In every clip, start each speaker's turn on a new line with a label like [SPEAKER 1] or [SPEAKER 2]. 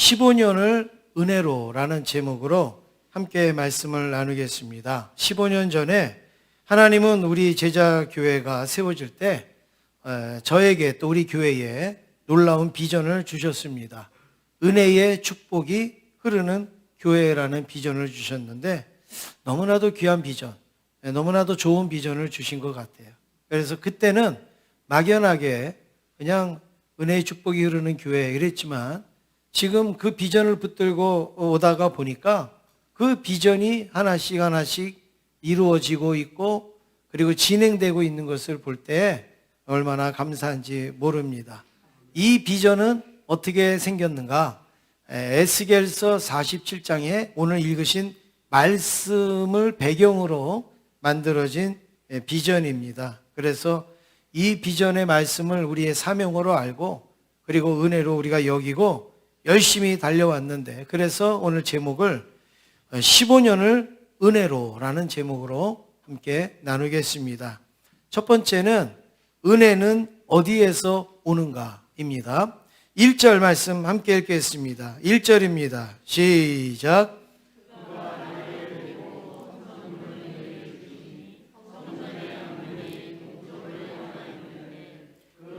[SPEAKER 1] 15년을 은혜로라는 제목으로 함께 말씀을 나누겠습니다. 15년 전에 하나님은 우리 제자교회가 세워질 때 저에게 또 우리 교회에 놀라운 비전을 주셨습니다. 은혜의 축복이 흐르는 교회라는 비전을 주셨는데 너무나도 귀한 비전, 너무나도 좋은 비전을 주신 것 같아요. 그래서 그때는 막연하게 그냥 은혜의 축복이 흐르는 교회 이랬지만 지금 그 비전을 붙들고 오다가 보니까 그 비전이 하나씩 하나씩 이루어지고 있고 그리고 진행되고 있는 것을 볼 때 얼마나 감사한지 모릅니다. 이 비전은 어떻게 생겼는가? 에스겔서 47장에 오늘 읽으신 말씀을 배경으로 만들어진 비전입니다. 그래서 이 비전의 말씀을 우리의 사명으로 알고 그리고 은혜로 우리가 여기고 열심히 달려왔는데 그래서 오늘 제목을 15년을 은혜로라는 제목으로 함께 나누겠습니다. 첫 번째는 은혜는 어디에서 오는가입니다. 1절 말씀 함께 읽겠습니다. 1절입니다. 시작.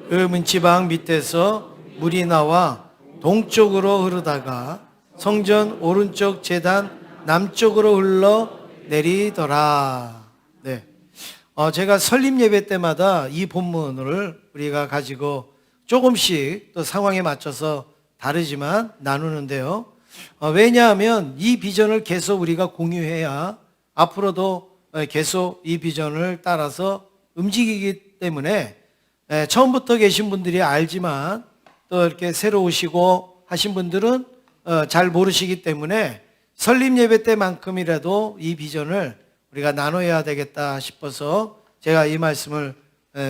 [SPEAKER 1] 그 문지방 밑에서 물이 나와 동쪽으로 흐르다가 성전 오른쪽 제단 남쪽으로 흘러 내리더라. 네. 제가 설립 예배 때마다 이 본문을 우리가 가지고 조금씩 또 상황에 맞춰서 다르지만 나누는데요. 왜냐하면 이 비전을 계속 우리가 공유해야 앞으로도 계속 이 비전을 따라서 움직이기 때문에 처음부터 계신 분들이 알지만 또 이렇게 새로 오시고 하신 분들은 잘 모르시기 때문에 설립 예배 때만큼이라도 이 비전을 우리가 나눠야 되겠다 싶어서 제가 이 말씀을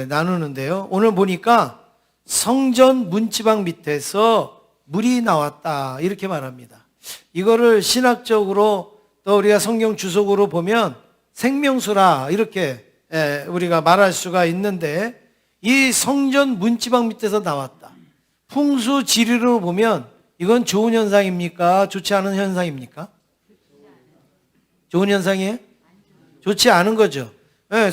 [SPEAKER 1] 나누는데요. 오늘 보니까 성전 문지방 밑에서 물이 나왔다 이렇게 말합니다. 이거를 신학적으로 또 우리가 성경 주석으로 보면 생명수라 이렇게 우리가 말할 수가 있는데 이 성전 문지방 밑에서 나왔다. 풍수 지리로 보면 이건 좋은 현상입니까? 좋지 않은 현상입니까? 좋은 현상이에요? 좋지 않은 거죠.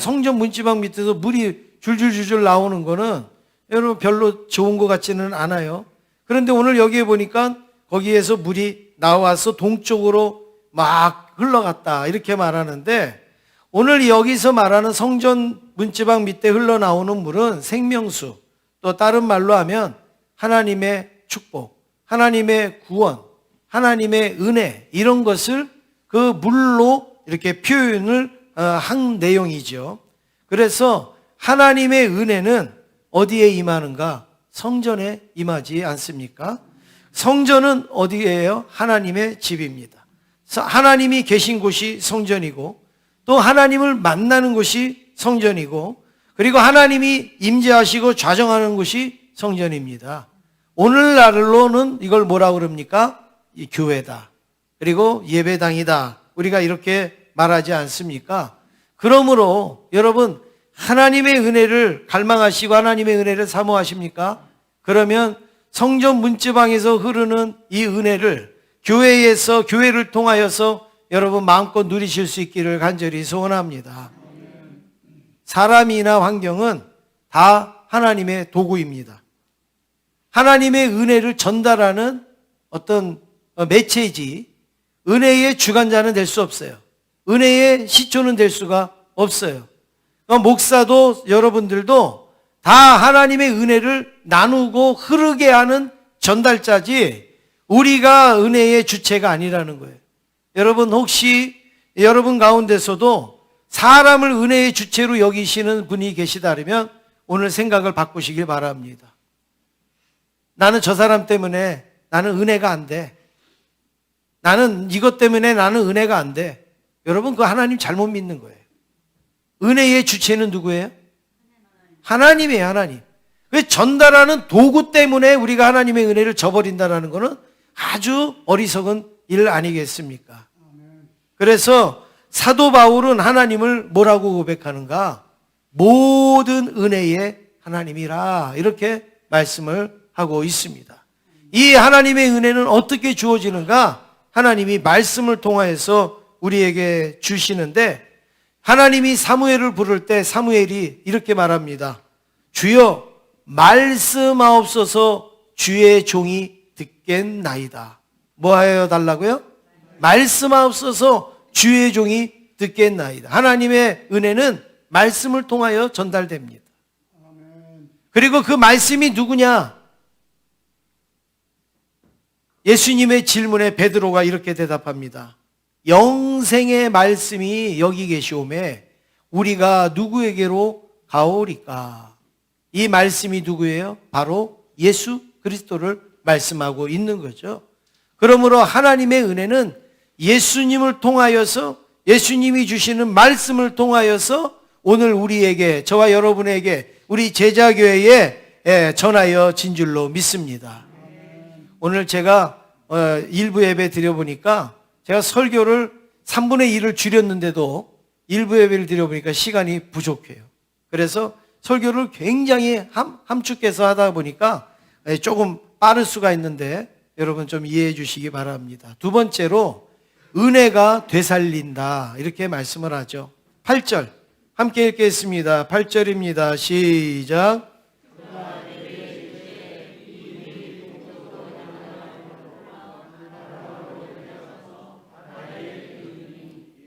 [SPEAKER 1] 성전 문지방 밑에서 물이 줄줄줄줄 나오는 거는 여러분 별로 좋은 것 같지는 않아요. 그런데 오늘 여기에 보니까 거기에서 물이 나와서 동쪽으로 막 흘러갔다 이렇게 말하는데 오늘 여기서 말하는 성전 문지방 밑에 흘러나오는 물은 생명수, 또 다른 말로 하면 하나님의 축복, 하나님의 구원, 하나님의 은혜 이런 것을 그 물로 이렇게 표현을 한 내용이죠. 그래서 하나님의 은혜는 어디에 임하는가? 성전에 임하지 않습니까? 성전은 어디예요? 하나님의 집입니다. 하나님이 계신 곳이 성전이고 또 하나님을 만나는 곳이 성전이고 그리고 하나님이 임재하시고 좌정하는 곳이 성전입니다. 오늘날로는 이걸 뭐라고 그럽니까? 이 교회다. 그리고 예배당이다. 우리가 이렇게 말하지 않습니까? 그러므로 여러분 하나님의 은혜를 갈망하시고 하나님의 은혜를 사모하십니까? 그러면 성전 문지방에서 흐르는 이 은혜를 교회에서 교회를 통하여서 여러분 마음껏 누리실 수 있기를 간절히 소원합니다. 사람이나 환경은 다 하나님의 도구입니다. 하나님의 은혜를 전달하는 어떤 매체이지 은혜의 주관자는 될 수 없어요. 은혜의 시초는 될 수가 없어요. 목사도 여러분들도 다 하나님의 은혜를 나누고 흐르게 하는 전달자지 우리가 은혜의 주체가 아니라는 거예요. 여러분 혹시 여러분 가운데서도 사람을 은혜의 주체로 여기시는 분이 계시다면 오늘 생각을 바꾸시길 바랍니다. 나는 저 사람 때문에 나는 은혜가 안 돼. 나는 이것 때문에 나는 은혜가 안 돼. 여러분 그 하나님 잘못 믿는 거예요. 은혜의 주체는 누구예요? 하나님이에요. 하나님. 왜 전달하는 도구 때문에 우리가 하나님의 은혜를 저버린다는 것은 아주 어리석은 일 아니겠습니까? 그래서 사도 바울은 하나님을 뭐라고 고백하는가? 모든 은혜의 하나님이라 이렇게 말씀을 하고 있습니다. 이 하나님의 은혜는 어떻게 주어지는가? 하나님이 말씀을 통하여서 우리에게 주시는데, 하나님이 사무엘을 부를 때 사무엘이 이렇게 말합니다. 주여 말씀하옵소서, 주의 종이 듣겠나이다. 뭐 하여 달라고요? 말씀하옵소서, 주의 종이 듣겠나이다. 하나님의 은혜는 말씀을 통하여 전달됩니다. 그리고 그 말씀이 누구냐? 예수님의 질문에 베드로가 이렇게 대답합니다. 영생의 말씀이 여기 계시오매 우리가 누구에게로 가오리까? 이 말씀이 누구예요? 바로 예수 그리스도를 말씀하고 있는 거죠. 그러므로 하나님의 은혜는 예수님을 통하여서, 예수님이 주시는 말씀을 통하여서 오늘 우리에게, 저와 여러분에게, 우리 제자교회에 전하여 진 줄로 믿습니다. 오늘 제가 일부 예배 드려보니까 제가 설교를 3분의 1을 줄였는데도 일부 예배를 드려보니까 시간이 부족해요. 그래서 설교를 굉장히 함축해서 하다 보니까 조금 빠를 수가 있는데 여러분 좀 이해해 주시기 바랍니다. 두 번째로 은혜가 되살린다, 이렇게 말씀을 하죠. 8절 함께 읽겠습니다. 8절입니다. 시작.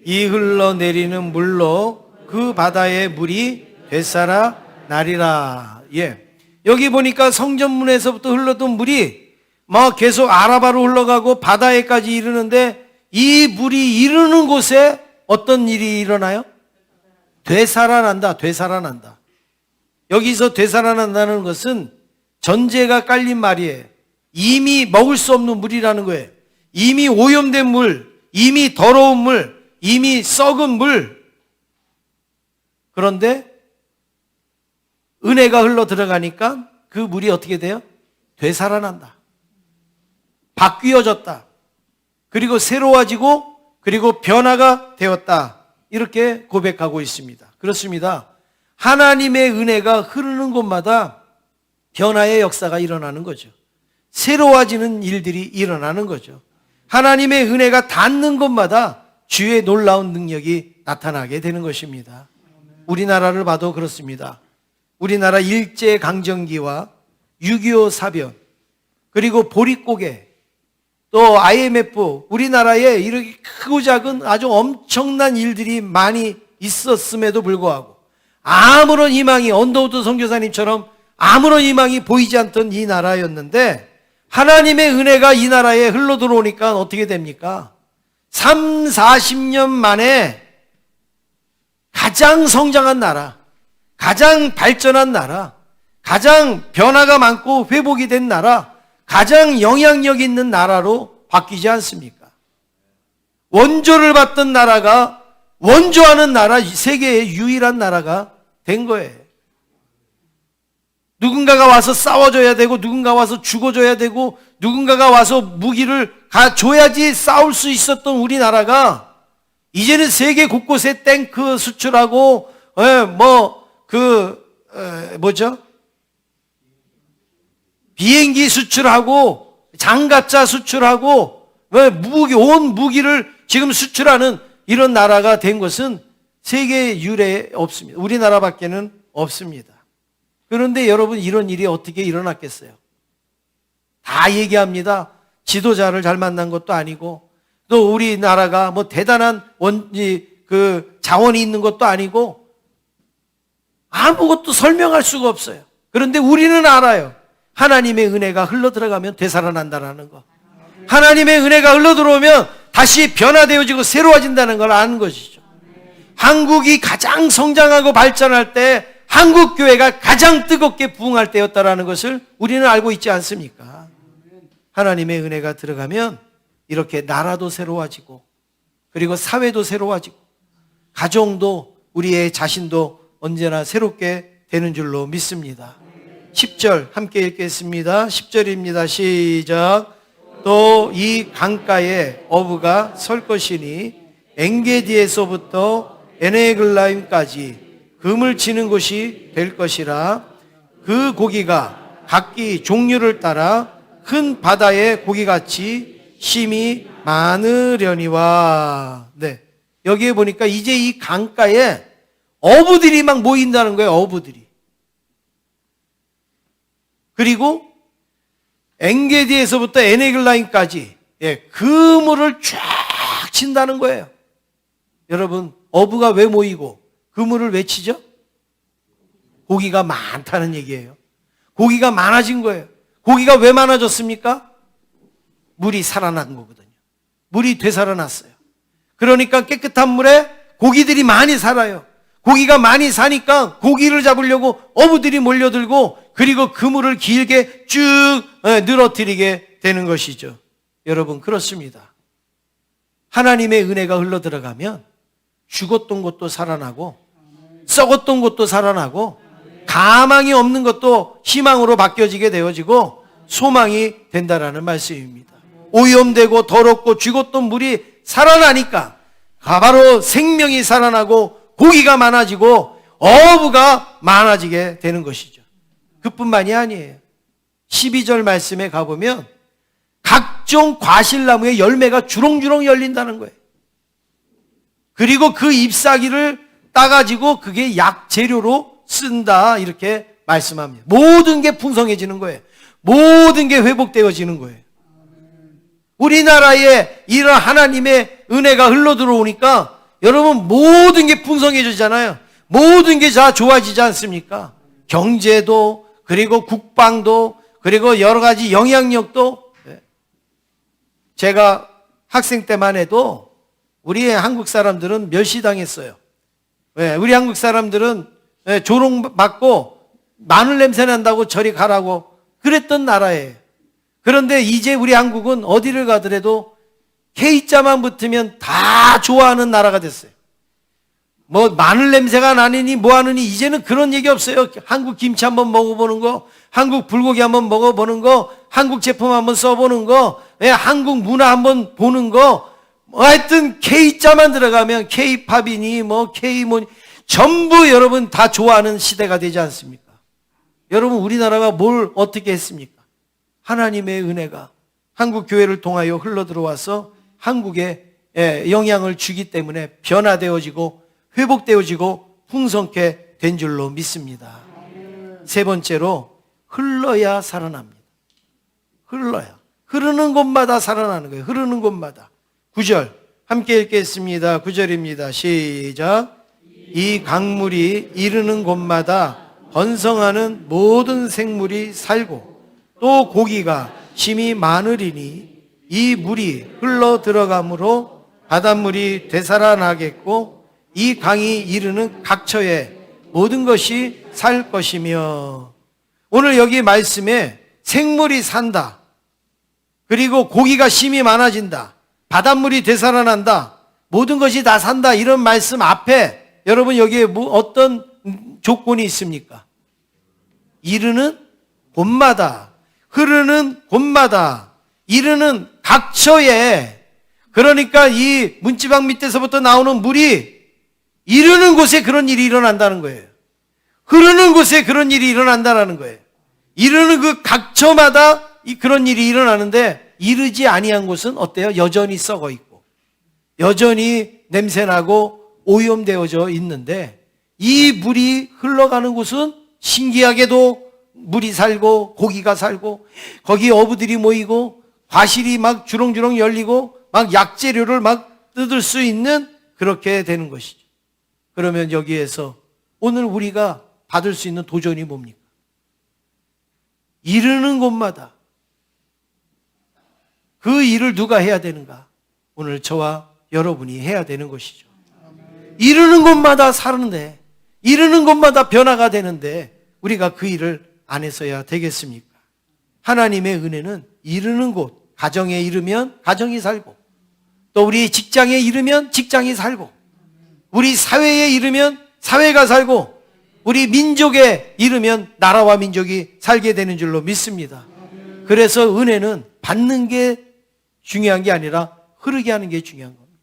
[SPEAKER 1] 이 흘러내리는 물로 그 바다의 물이 되살아 나리라. 예. 여기 보니까 성전문에서부터 흘러던 물이 막 계속 아라바로 흘러가고 바다에까지 이르는데, 이 물이 이르는 곳에 어떤 일이 일어나요? 되살아난다. 되살아난다. 여기서 되살아난다는 것은 전제가 깔린 말이에요. 이미 먹을 수 없는 물이라는 거예요. 이미 오염된 물, 이미 더러운 물, 이미 썩은 물. 그런데 은혜가 흘러 들어가니까 그 물이 어떻게 돼요? 되살아난다. 바뀌어졌다. 그리고 새로워지고, 그리고 변화가 되었다. 이렇게 고백하고 있습니다. 그렇습니다. 하나님의 은혜가 흐르는 곳마다 변화의 역사가 일어나는 거죠. 새로워지는 일들이 일어나는 거죠. 하나님의 은혜가 닿는 곳마다 주의 놀라운 능력이 나타나게 되는 것입니다. 우리나라를 봐도 그렇습니다. 우리나라 일제강점기와 6.25 사변, 그리고 보릿고개, 또 IMF, 우리나라에 이렇게 크고 작은 아주 엄청난 일들이 많이 있었음에도 불구하고 아무런 희망이, 언더우드 선교사님처럼 아무런 희망이 보이지 않던 이 나라였는데, 하나님의 은혜가 이 나라에 흘러 들어오니까 어떻게 됩니까? 3, 40년 만에 가장 성장한 나라, 가장 발전한 나라, 가장 변화가 많고 회복이 된 나라, 가장 영향력 있는 나라로 바뀌지 않습니까? 원조를 받던 나라가 원조하는 나라, 세계의 유일한 나라가 된 거예요. 누군가가 와서 싸워줘야 되고, 누군가가 와서 죽어줘야 되고, 누군가가 와서 무기를 줘야지 싸울 수 있었던 우리나라가 이제는 세계 곳곳에 탱크 수출하고, 비행기 수출하고, 장갑차 수출하고, 온 무기를 지금 수출하는 이런 나라가 된 것은 세계 유례에 없습니다. 우리나라밖에는 없습니다. 그런데 여러분, 이런 일이 어떻게 일어났겠어요? 다 얘기합니다. 지도자를 잘 만난 것도 아니고, 또 우리나라가 뭐 대단한 자원이 있는 것도 아니고, 아무것도 설명할 수가 없어요. 그런데 우리는 알아요. 하나님의 은혜가 흘러 들어가면 되살아난다는 거. 하나님의 은혜가 흘러 들어오면 다시 변화되어지고 새로워진다는 걸 아는 것이죠. 한국이 가장 성장하고 발전할 때, 한국 교회가 가장 뜨겁게 부흥할 때였다라는 것을 우리는 알고 있지 않습니까? 하나님의 은혜가 들어가면 이렇게 나라도 새로워지고, 그리고 사회도 새로워지고, 가정도, 우리의 자신도 언제나 새롭게 되는 줄로 믿습니다. 10절 함께 읽겠습니다. 10절입니다. 시작. 또 이 강가에 어부가 설 것이니 엥게디에서부터 에네글라임까지 금을 치는 곳이 될 것이라. 그 고기가 각기 종류를 따라 큰 바다의 고기같이 심이 많으려니와. 네. 여기에 보니까 이제 이 강가에 어부들이 막 모인다는 거예요. 어부들이. 그리고 엔게디에서부터 에네글라임까지 그물을 쫙 친다는 거예요. 여러분, 어부가 왜 모이고 그물을 왜 치죠? 고기가 많다는 얘기예요. 고기가 많아진 거예요. 고기가 왜 많아졌습니까? 물이 살아난 거거든요. 물이 되살아났어요. 그러니까 깨끗한 물에 고기들이 많이 살아요. 고기가 많이 사니까 고기를 잡으려고 어부들이 몰려들고, 그리고 그물을 길게 쭉 늘어뜨리게 되는 것이죠. 여러분, 그렇습니다. 하나님의 은혜가 흘러 들어가면 죽었던 것도 살아나고, 썩었던 것도 살아나고, 가망이 없는 것도 희망으로 바뀌어지게 되어지고 소망이 된다라는 말씀입니다. 오염되고 더럽고 죽었던 물이 살아나니까 바로 생명이 살아나고 고기가 많아지고 어부가 많아지게 되는 것이죠. 그뿐만이 아니에요. 12절 말씀에 가보면 각종 과실나무의 열매가 주렁주렁 열린다는 거예요. 그리고 그 잎사귀를 따가지고 그게 약재료로 쓴다, 이렇게 말씀합니다. 모든 게 풍성해지는 거예요. 모든 게 회복되어지는 거예요. 우리나라에 이런 하나님의 은혜가 흘러 들어오니까 여러분, 모든 게 풍성해지잖아요. 모든 게 다 좋아지지 않습니까? 경제도, 그리고 국방도, 그리고 여러 가지 영향력도. 제가 학생 때만 해도 우리 한국 사람들은 멸시당했어요. 우리 한국 사람들은 조롱받고 마늘 냄새 난다고 저리 가라고 그랬던 나라예요. 그런데 이제 우리 한국은 어디를 가더라도 K자만 붙으면 다 좋아하는 나라가 됐어요. 뭐 마늘 냄새가 나느니 뭐하느니 이제는 그런 얘기 없어요. 한국 김치 한번 먹어보는 거, 한국 불고기 한번 먹어보는 거, 한국 제품 한번 써보는 거, 한국 문화 한번 보는 거, 하여튼 K자만 들어가면 K팝이니 뭐 K뭐니 전부 여러분 다 좋아하는 시대가 되지 않습니까? 여러분, 우리나라가 뭘 어떻게 했습니까? 하나님의 은혜가 한국 교회를 통하여 흘러 들어와서 한국에 영향을 주기 때문에 변화되어지고 회복되어지고 풍성케 된 줄로 믿습니다. 세 번째로, 흘러야 살아납니다. 흘러야. 흐르는 곳마다 살아나는 거예요. 흐르는 곳마다. 9절 함께 읽겠습니다. 9절입니다. 시작. 이 강물이 이르는 곳마다 번성하는 모든 생물이 살고 또 고기가 심이 많으리니 이 물이 흘러 들어가므로 바닷물이 되살아나겠고 이 강이 이르는 각처에 모든 것이 살 것이며. 오늘 여기 말씀에 생물이 산다, 그리고 고기가 심이 많아진다, 바닷물이 되살아난다, 모든 것이 다 산다, 이런 말씀 앞에 여러분 여기에 어떤 조건이 있습니까? 이르는 곳마다, 흐르는 곳마다, 이르는 각처에. 그러니까 이 문지방 밑에서부터 나오는 물이 이르는 곳에 그런 일이 일어난다는 거예요. 흐르는 곳에 그런 일이 일어난다는 거예요. 이르는 그 각처마다 그런 일이 일어나는데, 이르지 아니한 곳은 어때요? 여전히 썩어 있고 여전히 냄새나고 오염되어져 있는데, 이 물이 흘러가는 곳은 신기하게도 물이 살고 고기가 살고 거기 어부들이 모이고 과실이 막 주렁주렁 열리고 막 약재료를 막 뜯을 수 있는, 그렇게 되는 것이죠. 그러면 여기에서 오늘 우리가 받을 수 있는 도전이 뭡니까? 이르는 곳마다 그 일을 누가 해야 되는가? 오늘 저와 여러분이 해야 되는 것이죠. 이르는 곳마다 사는데, 이르는 곳마다 변화가 되는데 우리가 그 일을 안 해서야 되겠습니까? 하나님의 은혜는 이르는 곳, 가정에 이르면 가정이 살고, 또 우리 직장에 이르면 직장이 살고, 우리 사회에 이르면 사회가 살고, 우리 민족에 이르면 나라와 민족이 살게 되는 줄로 믿습니다. 그래서 은혜는 받는 게 중요한 게 아니라 흐르게 하는 게 중요한 겁니다.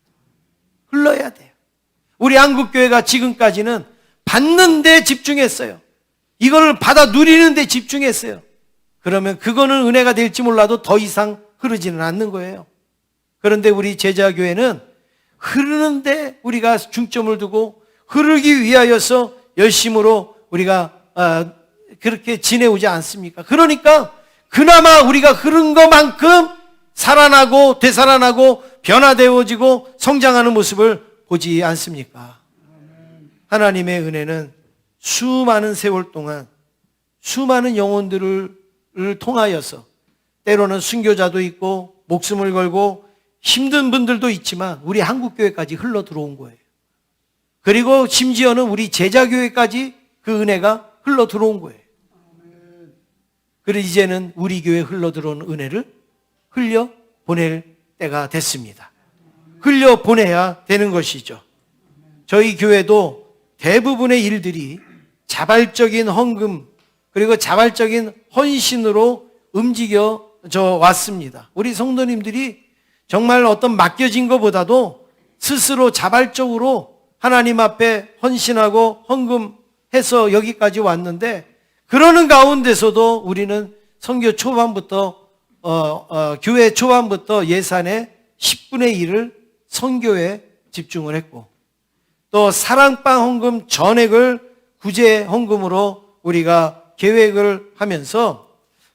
[SPEAKER 1] 흘러야 돼요. 우리 한국교회가 지금까지는 받는 데 집중했어요. 이걸 받아 누리는 데 집중했어요. 그러면 그거는 은혜가 될지 몰라도 더 이상 흐르지는 않는 거예요. 그런데 우리 제자교회는 흐르는데 우리가 중점을 두고 흐르기 위하여서 열심으로 우리가 그렇게 지내오지 않습니까? 그러니까 그나마 우리가 흐른 것만큼 살아나고 되살아나고 변화되어지고 성장하는 모습을 보지 않습니까? 하나님의 은혜는 수많은 세월 동안 수많은 영혼들을 통하여서 때로는 순교자도 있고 목숨을 걸고 힘든 분들도 있지만 우리 한국교회까지 흘러 들어온 거예요. 그리고 심지어는 우리 제자교회까지 그 은혜가 흘러 들어온 거예요. 그래서 이제는 우리 교회에 흘러 들어온 은혜를 흘려 보낼 때가 됐습니다. 흘려 보내야 되는 것이죠. 저희 교회도 대부분의 일들이 자발적인 헌금 그리고 자발적인 헌신으로 움직여져 왔습니다. 우리 성도님들이 정말 어떤 맡겨진 것보다도 스스로 자발적으로 하나님 앞에 헌신하고 헌금해서 여기까지 왔는데, 그러는 가운데서도 우리는 선교 초반부터 교회 초반부터 예산의 10분의 1을 선교에 집중을 했고, 또 사랑방 헌금 전액을 구제 헌금으로 우리가 계획을 하면서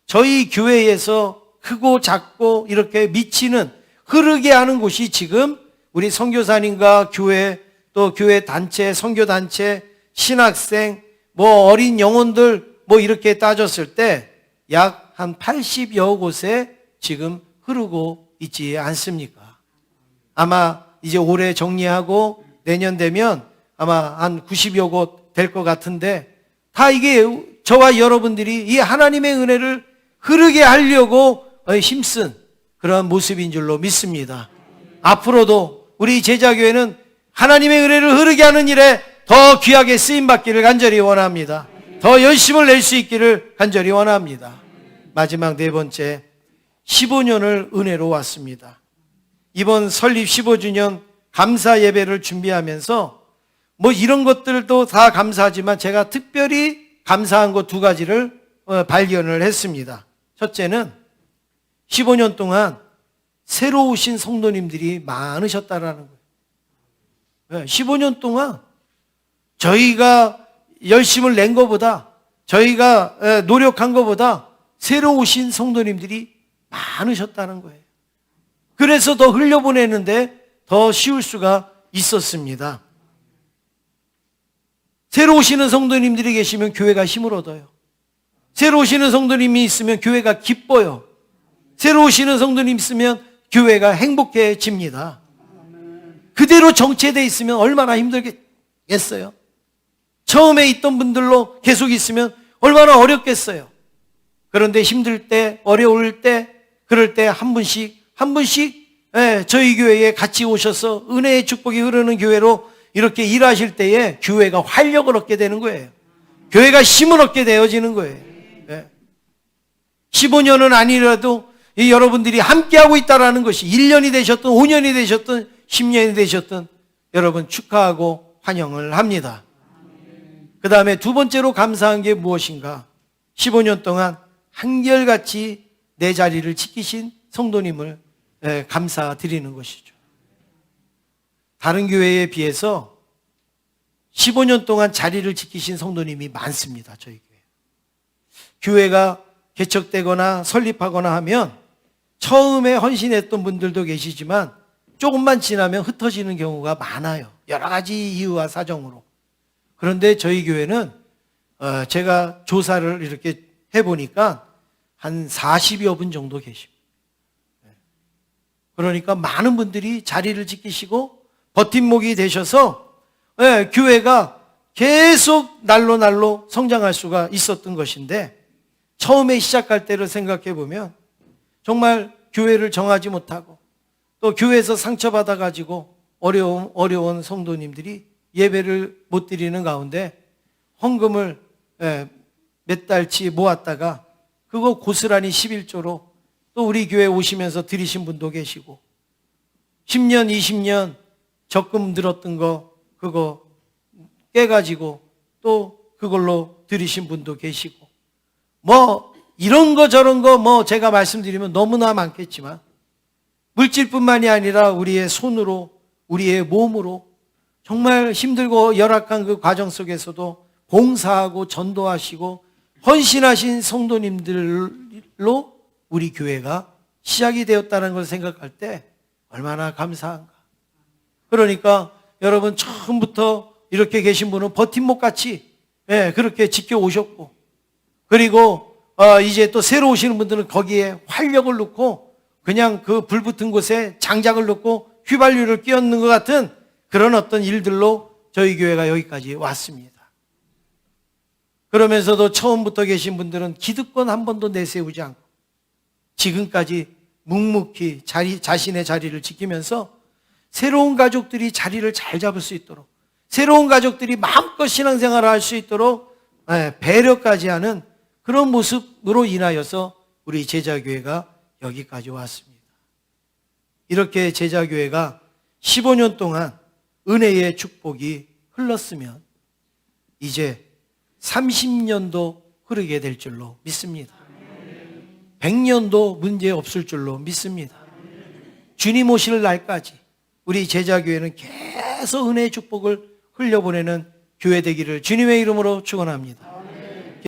[SPEAKER 1] 저희 교회에서 크고 작고 이렇게 미치는 흐르게 하는 곳이 지금 우리 선교사님과 교회, 또 교회 단체, 선교 단체, 신학생, 어린 영혼들 이렇게 따졌을 때 약 한 80여 곳에 지금 흐르고 있지 않습니까? 아마 이제 올해 정리하고 내년 되면 아마 한 90여 곳 될 것 같은데, 다 이게 저와 여러분들이 이 하나님의 은혜를 흐르게 하려고 힘쓴 그런 모습인 줄로 믿습니다. 앞으로도 우리 제자교회는 하나님의 은혜를 흐르게 하는 일에 더 귀하게 쓰임받기를 간절히 원합니다. 더 열심을 낼 수 있기를 간절히 원합니다. 마지막 네 번째, 15년을 은혜로 왔습니다. 이번 설립 15주년 감사 예배를 준비하면서 이런 것들도 다 감사하지만 제가 특별히 감사한 것 두 가지를 발견을 했습니다. 첫째는 15년 동안 새로 오신 성도님들이 많으셨다라는 거예요. 15년 동안 저희가 열심을 낸 것보다, 저희가 노력한 것보다 새로 오신 성도님들이 많으셨다는 거예요. 그래서 더 흘려보내는데 더 쉬울 수가 있었습니다. 새로 오시는 성도님들이 계시면 교회가 힘을 얻어요. 새로 오시는 성도님이 있으면 교회가 기뻐요. 새로 오시는 성도님 있으면 교회가 행복해집니다. 그대로 정체되어 있으면 얼마나 힘들겠어요? 처음에 있던 분들로 계속 있으면 얼마나 어렵겠어요? 그런데 힘들 때, 어려울 때, 그럴 때 한 분씩 저희 교회에 같이 오셔서 은혜의 축복이 흐르는 교회로 이렇게 일하실 때에 교회가 활력을 얻게 되는 거예요. 교회가 힘을 얻게 되어지는 거예요. 15년은 아니라도 여러분들이 함께하고 있다는 것이 1년이 되셨든 5년이 되셨든 10년이 되셨든 여러분 축하하고 환영을 합니다. 그 다음에 두 번째로 감사한 게 무엇인가? 15년 동안 한결같이 내 자리를 지키신 성도님을 감사드리는 것이죠. 다른 교회에 비해서 15년 동안 자리를 지키신 성도님이 많습니다. 저희 교회. 교회가 개척되거나 설립하거나 하면 처음에 헌신했던 분들도 계시지만 조금만 지나면 흩어지는 경우가 많아요. 여러 가지 이유와 사정으로. 그런데 저희 교회는 제가 조사를 이렇게 해보니까 한 40여 분 정도 계십니다. 그러니까 많은 분들이 자리를 지키시고 버팀목이 되셔서 교회가 계속 날로 성장할 수가 있었던 것인데, 처음에 시작할 때를 생각해 보면 정말 교회를 정하지 못하고 또 교회에서 상처받아 가지고 어려운 성도님들이 예배를 못 드리는 가운데 헌금을 몇 달치 모았다가 그거 고스란히 11조로 또 우리 교회 오시면서 드리신 분도 계시고, 10년 20년 적금 들었던 거 그거 깨가지고 또 그걸로 드리신 분도 계시고, 이런 거 저런 거 뭐 제가 말씀드리면 너무나 많겠지만 물질뿐만이 아니라 우리의 손으로, 우리의 몸으로 정말 힘들고 열악한 그 과정 속에서도 봉사하고 전도하시고 헌신하신 성도님들로 우리 교회가 시작이 되었다는 걸 생각할 때 얼마나 감사한가. 그러니까 여러분 처음부터 이렇게 계신 분은 버팀목 같이 그렇게 지켜오셨고, 그리고 이제 또 새로 오시는 분들은 거기에 활력을 넣고 그냥 그 불붙은 곳에 장작을 넣고 휘발유를 끼얹는 것 같은 그런 어떤 일들로 저희 교회가 여기까지 왔습니다. 그러면서도 처음부터 계신 분들은 기득권 한 번도 내세우지 않고 지금까지 묵묵히 자신의 자리를 지키면서 새로운 가족들이 자리를 잘 잡을 수 있도록, 새로운 가족들이 마음껏 신앙생활을 할 수 있도록 배려까지 하는 그런 모습으로 인하여서 우리 제자교회가 여기까지 왔습니다. 이렇게 제자교회가 15년 동안 은혜의 축복이 흘렀으면 이제 30년도 흐르게 될 줄로 믿습니다. 100년도 문제 없을 줄로 믿습니다. 주님 오실 날까지 우리 제자교회는 계속 은혜의 축복을 흘려보내는 교회 되기를 주님의 이름으로 축원합니다.